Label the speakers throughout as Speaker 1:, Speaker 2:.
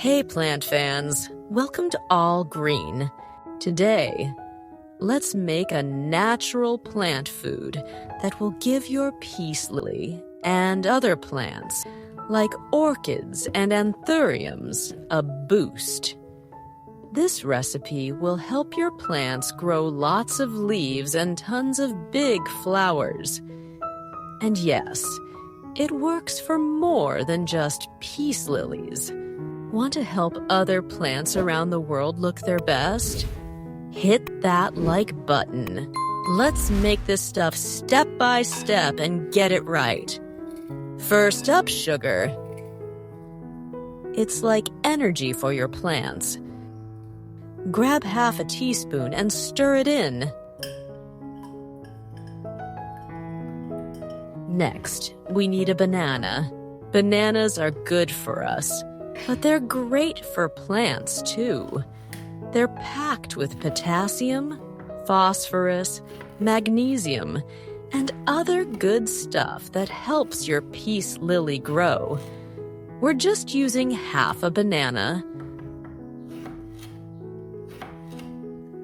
Speaker 1: Hey plant fans, welcome to All Green. Today, let's make a natural plant food that will give your peace lily and other plants, like orchids and anthuriums, a boost. This recipe will help your plants grow lots of leaves and tons of big flowers. And yes, it works for more than just peace lilies. Want to help other plants around the world look their best? Hit that like button. Let's make this stuff step by step and get it right. First up, sugar. It's like energy for your plants. Grab half a teaspoon and stir it in. Next, we need a banana. Bananas are good for us, but they're great for plants too. They're packed with potassium, phosphorus, magnesium, and other good stuff that helps your peace lily grow. We're just using half a banana.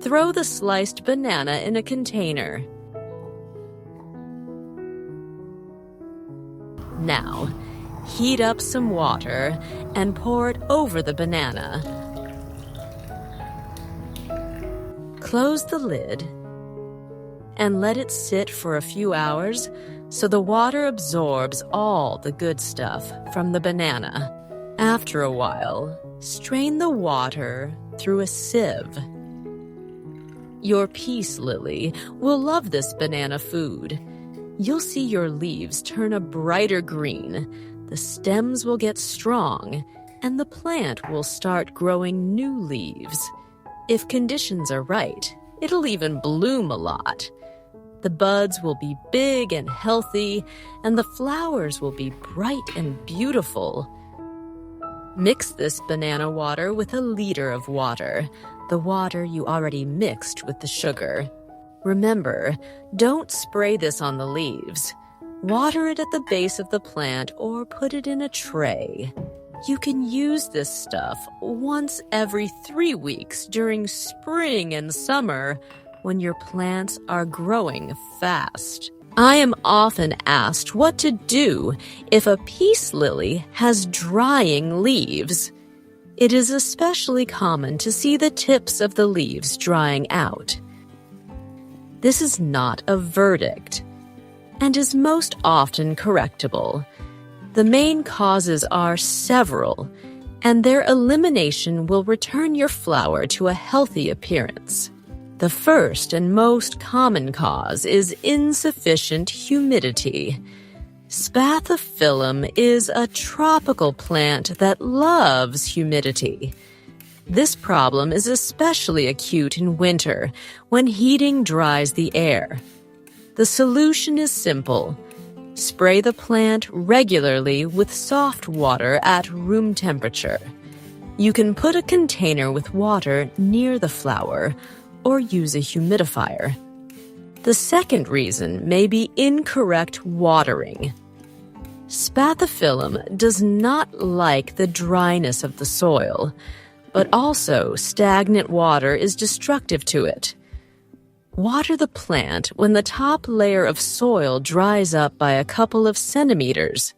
Speaker 1: Throw the sliced banana in a container. Now, heat up some water and pour it over the banana. Close the lid and let it sit for a few hours so the water absorbs all the good stuff from the banana. After a while, strain the water through a sieve. Your peace lily will love this banana food. You'll see your leaves turn a brighter green, the stems will get strong, and the plant will start growing new leaves. If conditions are right, it'll even bloom a lot. The buds will be big and healthy, and the flowers will be bright and beautiful. Mix this banana water with a liter of water, the water you already mixed with the sugar. Remember, don't spray this on the leaves. Water it at the base of the plant or put it in a tray. You can use this stuff once every 3 weeks during spring and summer when your plants are growing fast. I am often asked what to do if a peace lily has drying leaves. It is especially common to see the tips of the leaves drying out. This is not a verdict and is most often correctable. The main causes are several, and their elimination will return your flower to a healthy appearance. The first and most common cause is insufficient humidity. Spathiphyllum is a tropical plant that loves humidity. This problem is especially acute in winter, when heating dries the air. The solution is simple. Spray the plant regularly with soft water at room temperature. You can put a container with water near the flower or use a humidifier. The second reason may be incorrect watering. Spathiphyllum does not like the dryness of the soil, but also stagnant water is destructive to it. Water the plant when the top layer of soil dries up by a couple of centimeters.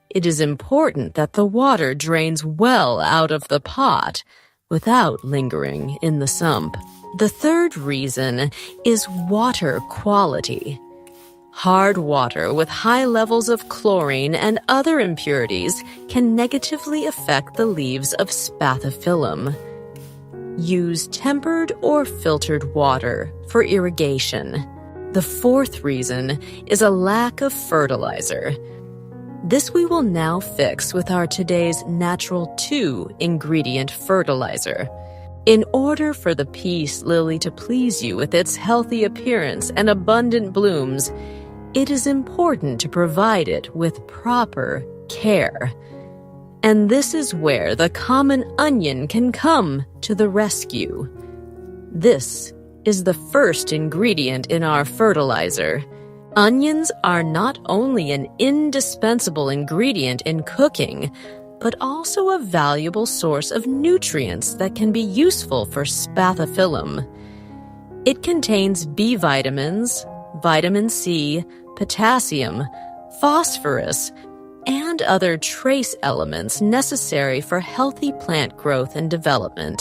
Speaker 1: It is important that the water drains well out of the pot without lingering in the sump. The third reason is water quality. Hard water with high levels of chlorine and other impurities can negatively affect the leaves of Spathiphyllum. Use tempered or filtered water for irrigation. The fourth reason is a lack of fertilizer. This we will now fix with our today's natural 2-ingredient fertilizer. In order for the peace lily to please you with its healthy appearance and abundant blooms, it is important to provide it with proper care. And this is where the common onion can come to the rescue. This is the first ingredient in our fertilizer. Onions are not only an indispensable ingredient in cooking, but also a valuable source of nutrients that can be useful for spathiphyllum. It contains B vitamins, vitamin C, potassium, phosphorus, and other trace elements necessary for healthy plant growth and development.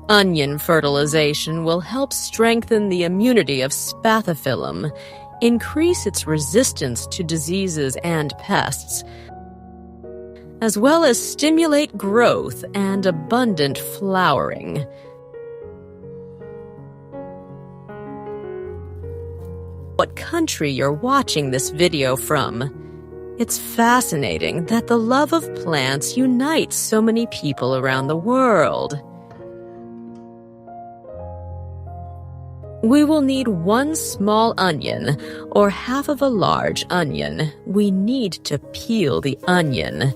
Speaker 1: Onion fertilization will help strengthen the immunity of spathiphyllum, increase its resistance to diseases and pests, as well as stimulate growth and abundant flowering. What country you're watching this video from. It's fascinating that the love of plants unites so many people around the world. We will need 1 small onion or half of a large onion. We need to peel the onion.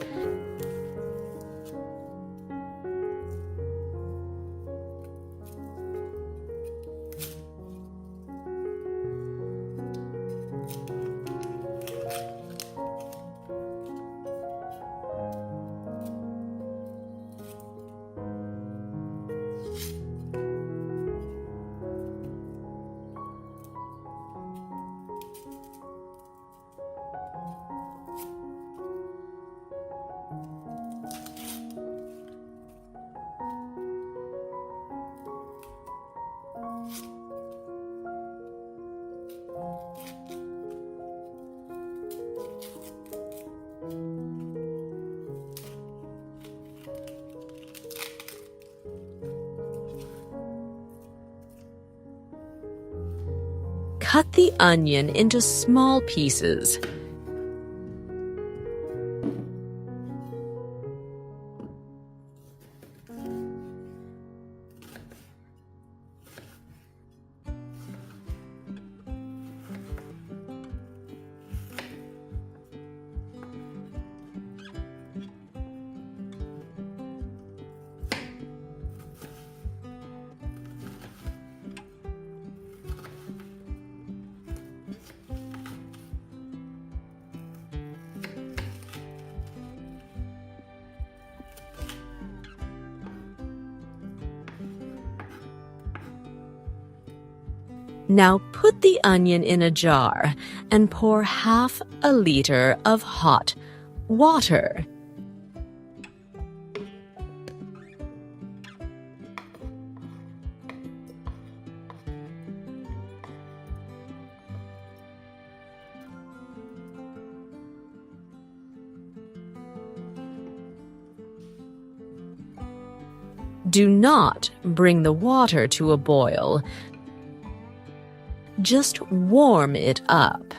Speaker 1: Cut the onion into small pieces. Now put the onion in a jar and pour half a liter of hot water. Do not bring the water to a boil. Just warm it up.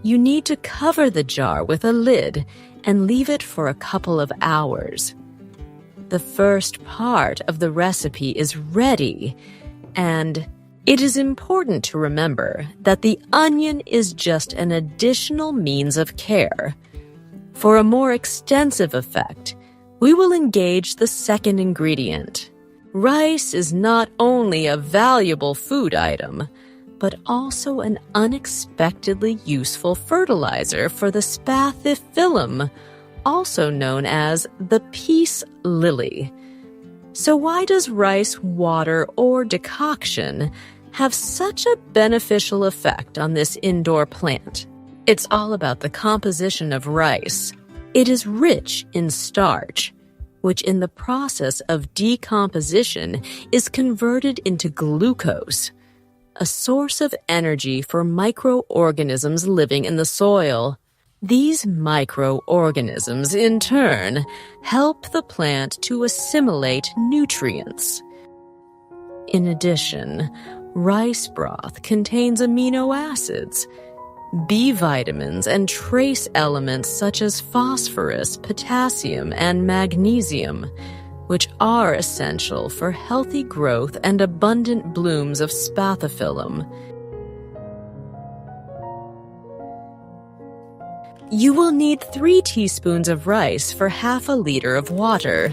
Speaker 1: You need to cover the jar with a lid and leave it for a couple of hours. The first part of the recipe is ready, and it is important to remember that the onion is just an additional means of care. For a more extensive effect, we will engage the second ingredient. Rice is not only a valuable food item, but also an unexpectedly useful fertilizer for the spathiphyllum, also known as the peace lily. So why does rice water or decoction have such a beneficial effect on this indoor plant? It's all about the composition of rice. It is rich in starch, which in the process of decomposition is converted into glucose, a source of energy for microorganisms living in the soil. These microorganisms, in turn, help the plant to assimilate nutrients. In addition, rice broth contains amino acids, B vitamins, and trace elements such as phosphorus, potassium, and magnesium, which are essential for healthy growth and abundant blooms of spathiphyllum. You will need 3 teaspoons of rice for half a liter of water.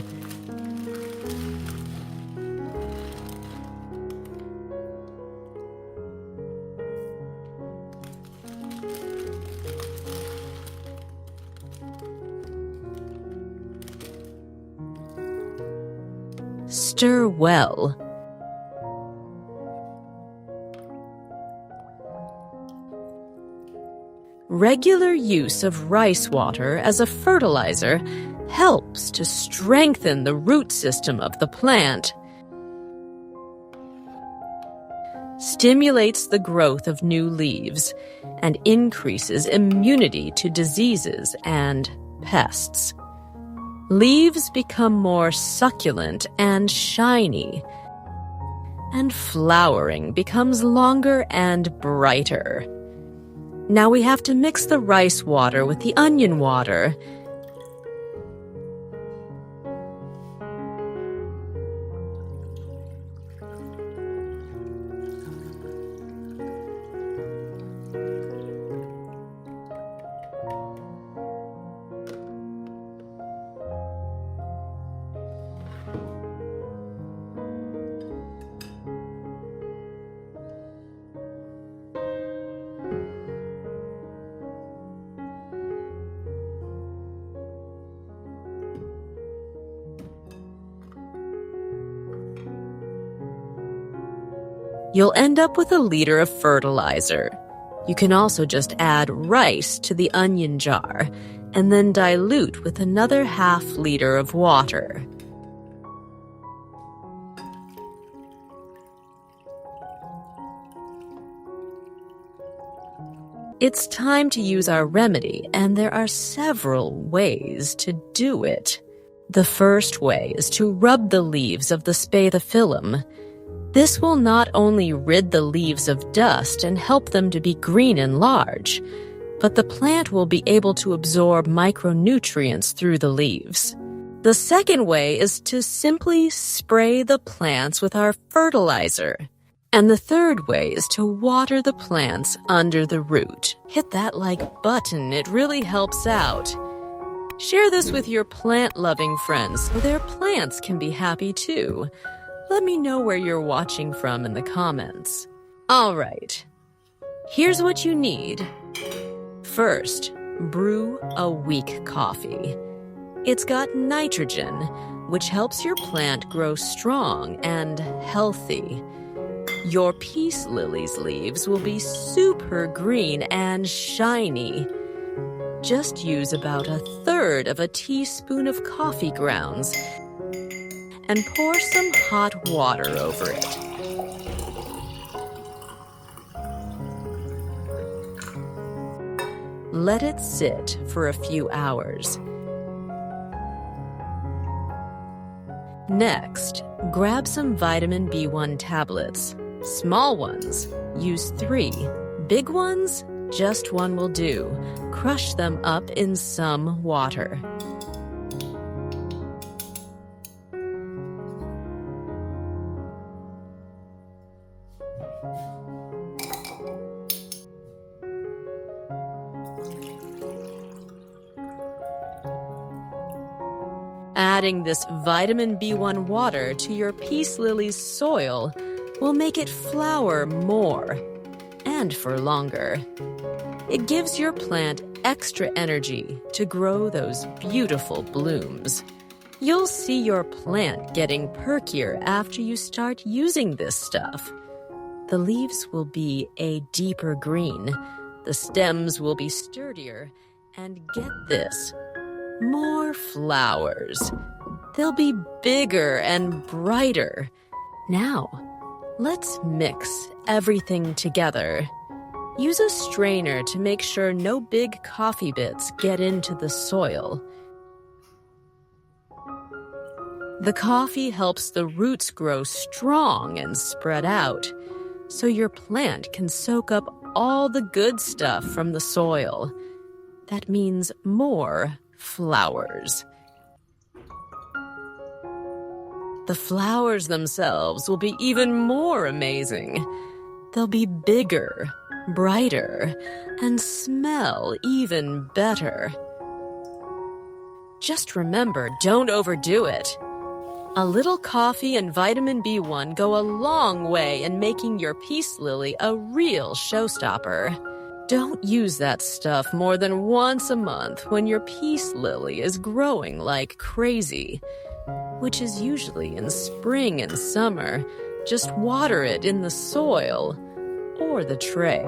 Speaker 1: Stir well. Regular use of rice water as a fertilizer helps to strengthen the root system of the plant, stimulates the growth of new leaves, and increases immunity to diseases and pests. Leaves become more succulent and shiny, and flowering becomes longer and brighter. Now we have to mix the rice water with the onion water. You'll end up with a liter of fertilizer. You can also just add rice to the onion jar and then dilute with another half liter of water. It's time to use our remedy, and there are several ways to do it. The first way is to rub the leaves of the spathiphyllum. This will not only rid the leaves of dust and help them to be green and large, but the plant will be able to absorb micronutrients through the leaves. The second way is to simply spray the plants with our fertilizer. And the third way is to water the plants under the root. Hit that like button, it really helps out. Share this with your plant-loving friends so their plants can be happy too. Let me know where you're watching from in the comments. All right, here's what you need. First, brew a weak coffee. It's got nitrogen, which helps your plant grow strong and healthy. Your peace lily's leaves will be super green and shiny. Just use about 1/3 of a teaspoon of coffee grounds and pour some hot water over it. Let it sit for a few hours. Next, grab some vitamin B1 tablets. Small ones, use 3. Big ones, just 1 will do. Crush them up in some water. Adding this vitamin B1 water to your peace lily's soil will make it flower more and for longer. It gives your plant extra energy to grow those beautiful blooms. You'll see your plant getting perkier after you start using this stuff. The leaves will be a deeper green, the stems will be sturdier, and get this, more flowers. They'll be bigger and brighter. Now, let's mix everything together. Use a strainer to make sure no big coffee bits get into the soil. The coffee helps the roots grow strong and spread out, so your plant can soak up all the good stuff from the soil. That means more flowers. The flowers themselves will be even more amazing. They'll be bigger, brighter, and smell even better. Just remember, don't overdo it. A little coffee and vitamin B1 go a long way in making your peace lily a real showstopper. Don't use that stuff more than once a month when your peace lily is growing like crazy, which is usually in spring and summer. Just water it in the soil or the tray.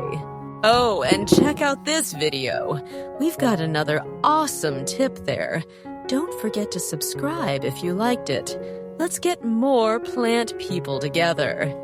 Speaker 1: Oh, and check out this video. We've got another awesome tip there. Don't forget to subscribe if you liked it. Let's get more plant people together.